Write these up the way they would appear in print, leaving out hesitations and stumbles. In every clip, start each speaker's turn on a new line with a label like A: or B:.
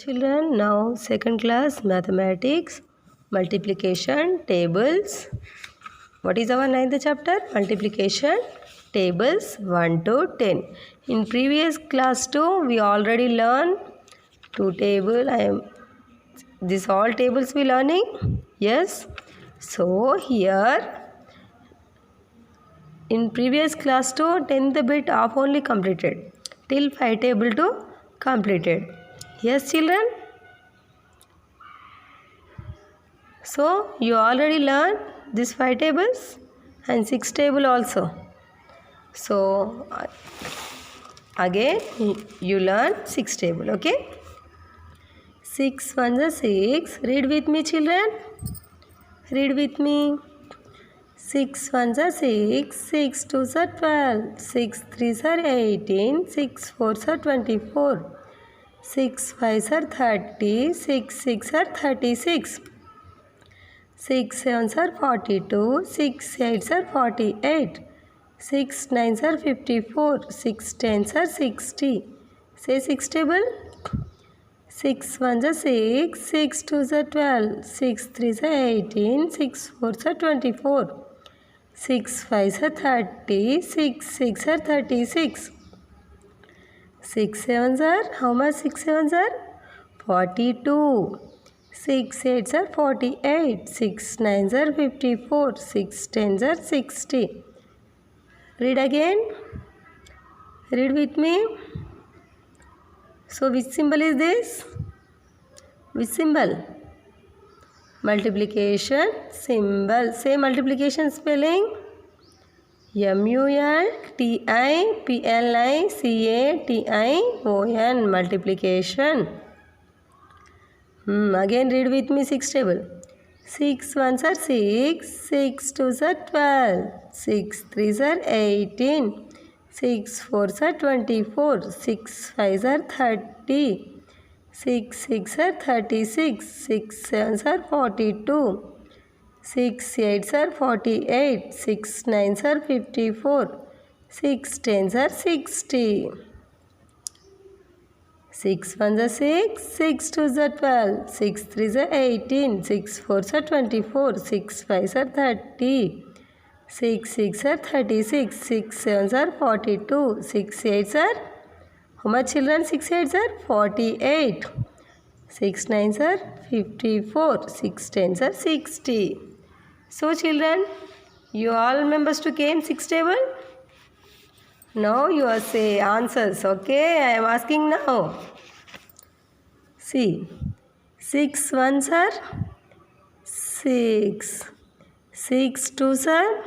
A: children, now second class mathematics, multiplication tables. What is our ninth chapter? Multiplication tables 1 to 10. In previous class 2 we already learned two table. This all tables we learning. Yes. So here in previous class 2 10th bit half only completed. Till 5 table to completed. Yes children. So you already learned these 5 tables and 6 table also. So again you learn 6 table. Okay. 6 1 is 6. Read with me children. Read with me. 6 1 is 6. 6 2 is 12. 6 3 is 18. 6 4 is 24. 6 5 is 30. 6 6 is 36. 6 7 are 42, 6 8 are 48, 6 9 are 54, 6 10 are 60. Say 6 table. 6 1 is 6, 6 2 is 12, 6 3 is 18, 6 4 is 24, 6 5 is 30, 6 6 are 36. 6 7 are, how much 6 7 are? 42. 6 8 are 48, 6 9 are 54, 6 10 are 60. Read again. Read with me. So which symbol is this? Which symbol? Multiplication symbol. Say multiplication spelling. multiplication. Multiplication. Again read with me 6 table. 6 1 are 6, 6 2 are 12, 6 3 are 18, 6 4 are 24, 6 5 are 30, 6 6 are 36, 6 7 are 42, 6 8 are 48, 6 9 are 54, 6 10 are 60. 6 1 is 6, 6 2 is 12, 6 3 is 18, 6 4 is 24, 6 5 is 30, 6 6 are 36, 6 7 are 42, 6 8 are, how much children? 6 8 are 48, 6 9 are 54, 6 10 are 60. So children, you all members to came 6 table? Now you are say answers. Okay, I am asking now. See, 6 1s are 6, 6 2s are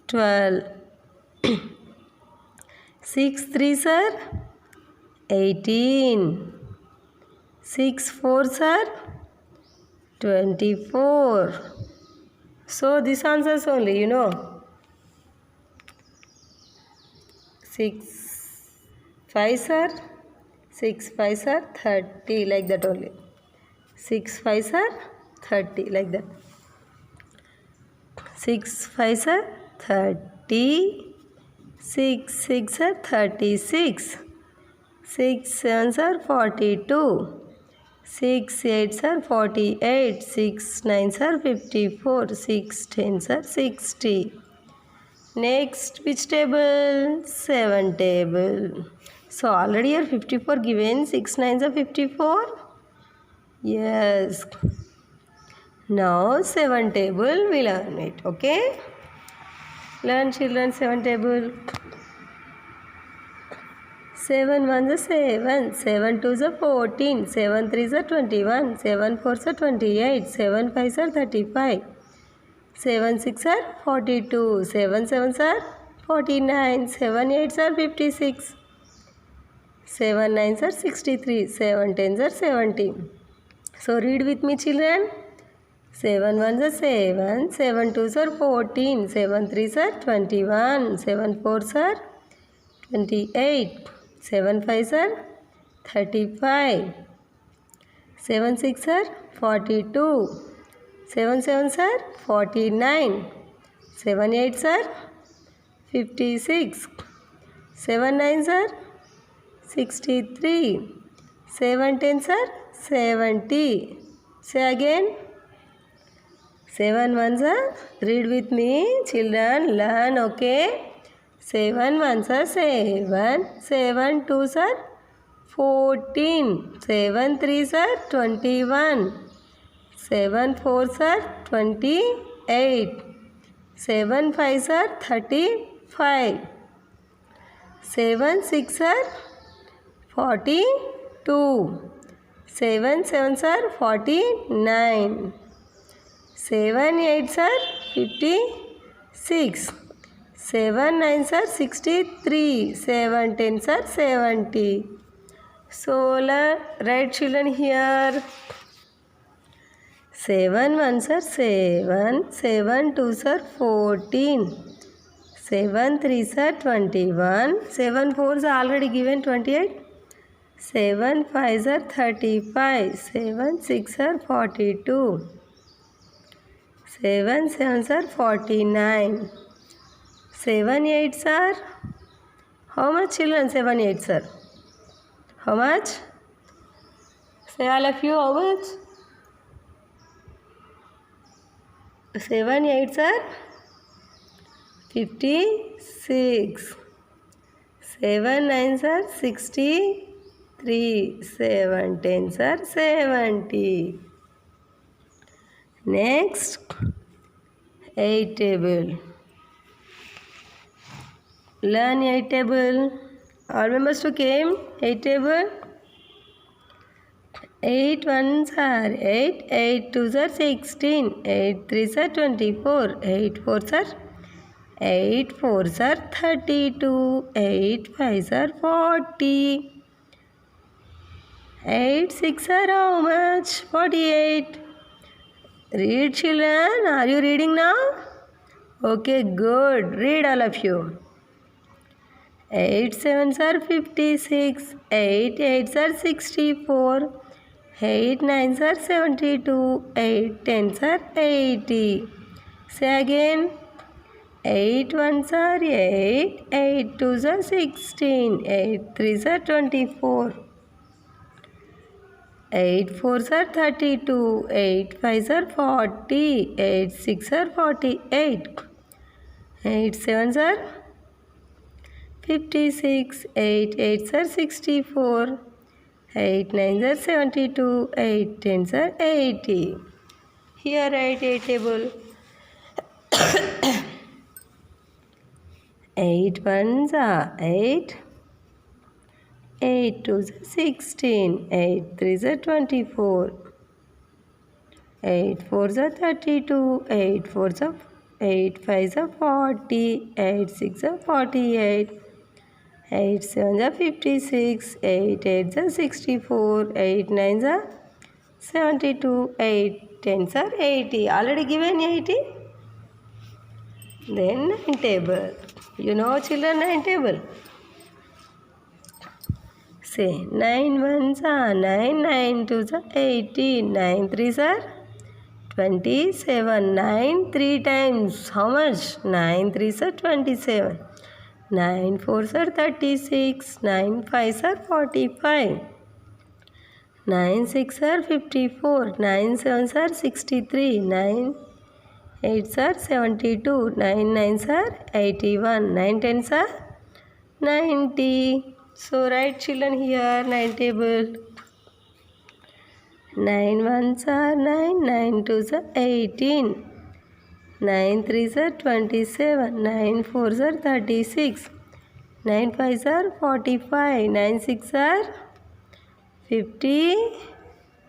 A: 12, 6 3s are 18, 6 4s are 24. So this answers only, you know. 6 5s are 6 5s are 30, like that only. 6 5s are 30, like that. 6 5s are 30, 6 6 are 36, 6 7s are 42, 6 8s are 48, 6 9s are 54, 6 10s are 60. Next, which table? 7 table. So already here 54 given, 6 9s are 54. Yes. Now 7 table we learn it. Okay. Learn children 7 table. 7 1 is 7, 7 2 is 14, 7 3 is 21, 7 4 is 28, 7 5 is 35. 7 6 are 42, 7 7 are 49, 7 8 are 56, 7 9 are 63, 7 10 are 70. So read with me children. 7 1 is 7, 7 2 are 14, 7 3 are 21, 7 4 are 28, 7 5 are 35, 7 6 are 42, 7 7 are 49, 7 8 are 56, 7 9 are 63, 7 tens are 70. Say again. 7 ones are, read with me, children, learn, okay? 7 ones are 7, 7 twos are 14, 7 threes are 21, 7 fours are 28, 7 fives are 35, 7 six are 42, 7 sevens are 49, 7 eights are 56, 7 nines are 63, 7 tens are 70. So write children here. 7 ones are 7, 7 twos are 14, 7 threes are 21, 7 fours are already given 28, 7 fives are 35, 7 six are 42, 7 sevens are 49, 7 eights are, how much children 7 eights are? How much? Say all of you, how much? 7 eights are 56. 7 nines are 63. 7 tens are 70. Next, 8 table. Learn 8 table. All members to came 8 table. 8 ones are 8, 8 twos are 16, 8 threes are 24, 8 fours are 32, 8 fives are 40, 8 six are how much? 48. Read children, are you reading now? Okay, good. Read all of you. 8 sevens are 56, 8 eights are 64, 8 nines are 72, 8 tens are 80. Say again. 8 ones are 8, 8 twos are 16, 8 threes are 24, 8 fours are 32, 8 fives are 40, 8 six are 48, 8 sevens are 56, 8 eights are 64, 8 nines are 72, 8 tens are 80. Here write a table. 8 ones are 8, 8 twos are 16, 8 threes are 24, 8 fours are 32, 8 fives are 40, 8 six are 48, 8 sevens are 56, 8 eights are 64, 8 nines are 72, 8 tens are 80. Already given 80. Then 9 table. You know children 9 table. Say 9 ones are 9, 9 twos are 18, 9 threes are 27, 9 3 times. How much? 9 threes are 27, 9 fours are 36, 9 fives are 45, 9 six are 54, 9 sevens are 63, 9 eights are 72, 9 nines are 81, 9 tens are 90. So write children here 9 table. 9 ones are 9, 9 twos are 18, 9 threes are 27, 9 fours are 36, 9 fives are 45, 9 six are 50,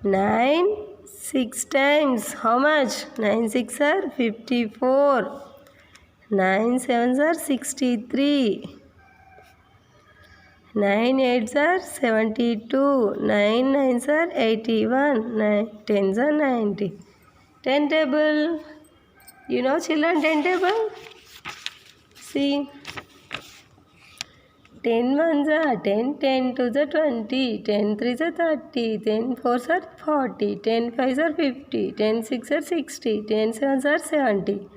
A: 9 6 times. How much? 9 six are 54, 9 sevens are 63, 9 eights are 72, 9 nines are 81, 9 tens are 90. 10 table. You know children 10 table? See. 10 ones are 10, 10 twos are 20, 10 threes are 30, 10 fours are 40, 10 fives are 50, 10 six are 60, 10 sevens are 70,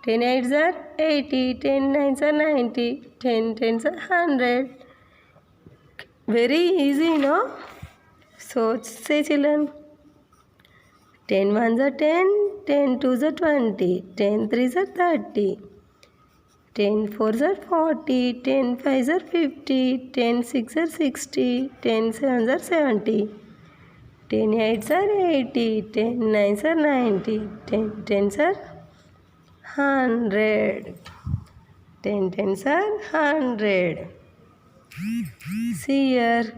A: 10 eights are 80, 10 nines are 90, 10 tens are 100. Very easy, no? So say children. 10 ones are 10, 10 twos are 20, 10 threes are 30, 10 fours are 40, 10 fives are 50, 10 six are 60, 10 sevens are 70, 10 eights are 80, 10 nines are 90, 10 tens are 100, 10 tens are 100. See here.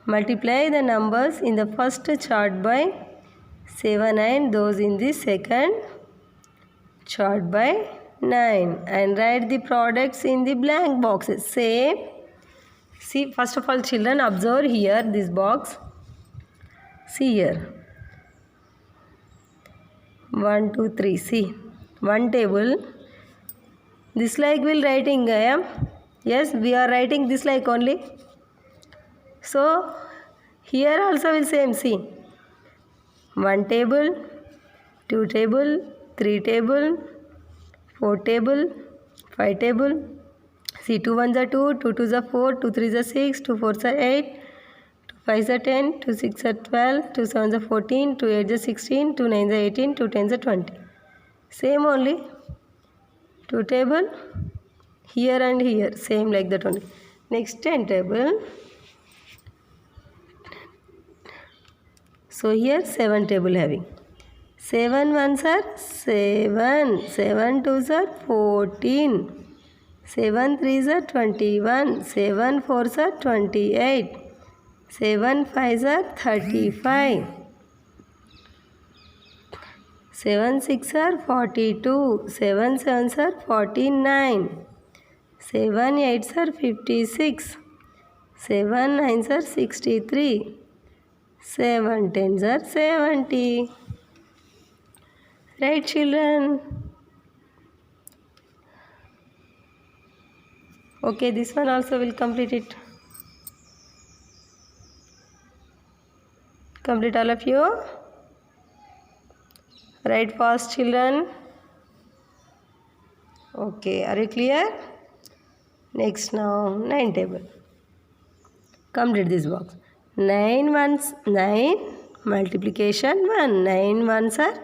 A: Multiply the numbers in the first chart by 7 and those in the second chart by 9 and write the products in the blank boxes. Say, see, first of all children, observe here this box. See here. 1, 2, 3. See, one table. This like will writing, yes, we are writing this like only. So, here also will same, see. 1 table, 2 table, 3 table, 4 table, 5 table. See, 2 ones are 2, 2 twos are 4, 2 threes are 6, 2 fours are 8, 2 fives are 10, 2 six are 12, 2 sevens are 14, 2 eights are 16, 2 nines are 18, 2 tens are 20. Same only. 2 table, here and here, same like that only. Next 10 table. So here 7 table having. 7 ones are 7, 7 twos are 14, 7 threes are 21, 7 fours are 28, 7 fives are 35, 7 six are 42, 7 sevens are 49, 7 eights are 56, 7 nines are 63, 7 tens are 70. Right children? Okay, this one also will complete it. Complete all of you. Write fast children. Okay, are you clear? Next now 9 table. Complete this box. 9 ones 9, multiplication 1. 9 ones are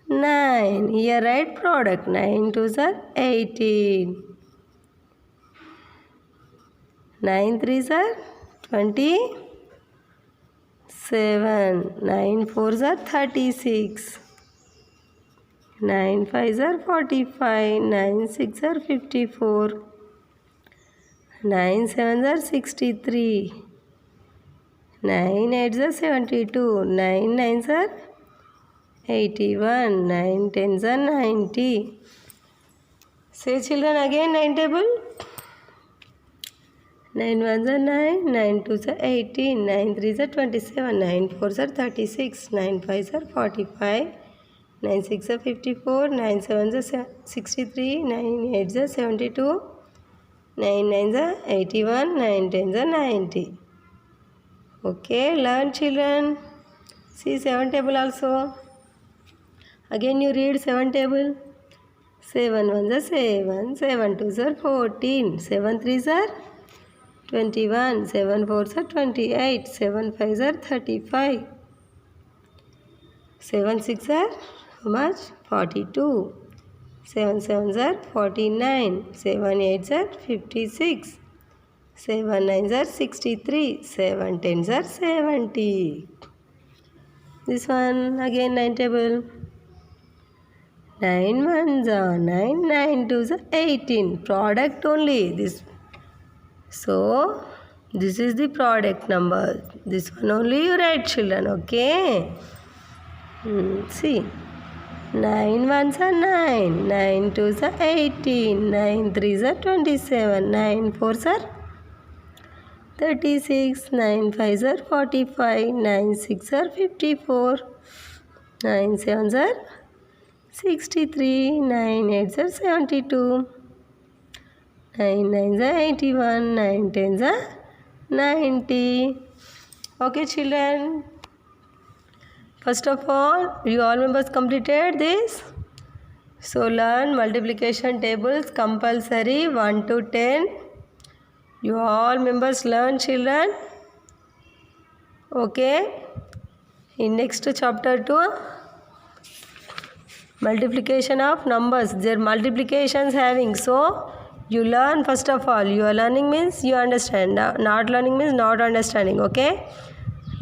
A: 9. Here write product. 9 twos are 18. 9 threes are 27. 9 fours are 36. 9 fives are 45. 9 six are 54. 9 sevens are 63. 9 eights are 72. 9 nines are 81. 9 tens are 90. Say children again 9 table. 9 ones are 9. 9 twos are 18. 9 threes are 27. 9 fours are 36. 9 fives are 45. 9 six are 54. 9 sevens are 63. 9 eights are 72. 9 nines are 81. 9 tens are 90. Okay, learn children. See 7 table also. Again you read 7 table. 7 ones are 7. 7 twos are 14. 7 threes are 21. 7 fours are 28. 7 fives are 35. 7 six are how much? 42. 7 sevens are 49. 7 eights are 56. 7 nines are 63. 7 tens are 70. This one again 9 table. 9 ones are 9. 9 twos are 18. Product only this. So this is the product number. This one only you write children. Okay. See. 9 ones are 9. 9 twos are 18. 9 threes are 27. 9 fours are 36. 9 fives are 45. 9 six are 54. 9 sevens are 63. 9 eights are 72. 9 nines are 81. 9 tens are 90. Okay children. First of all, you all members completed this. So learn multiplication tables compulsory 1 to 10. You all members learn children. Okay. In next chapter 2, multiplication of numbers. Their multiplications having. So you learn first of all. Your learning means you understand. Not learning means not understanding. Okay.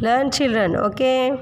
A: Learn children. Okay.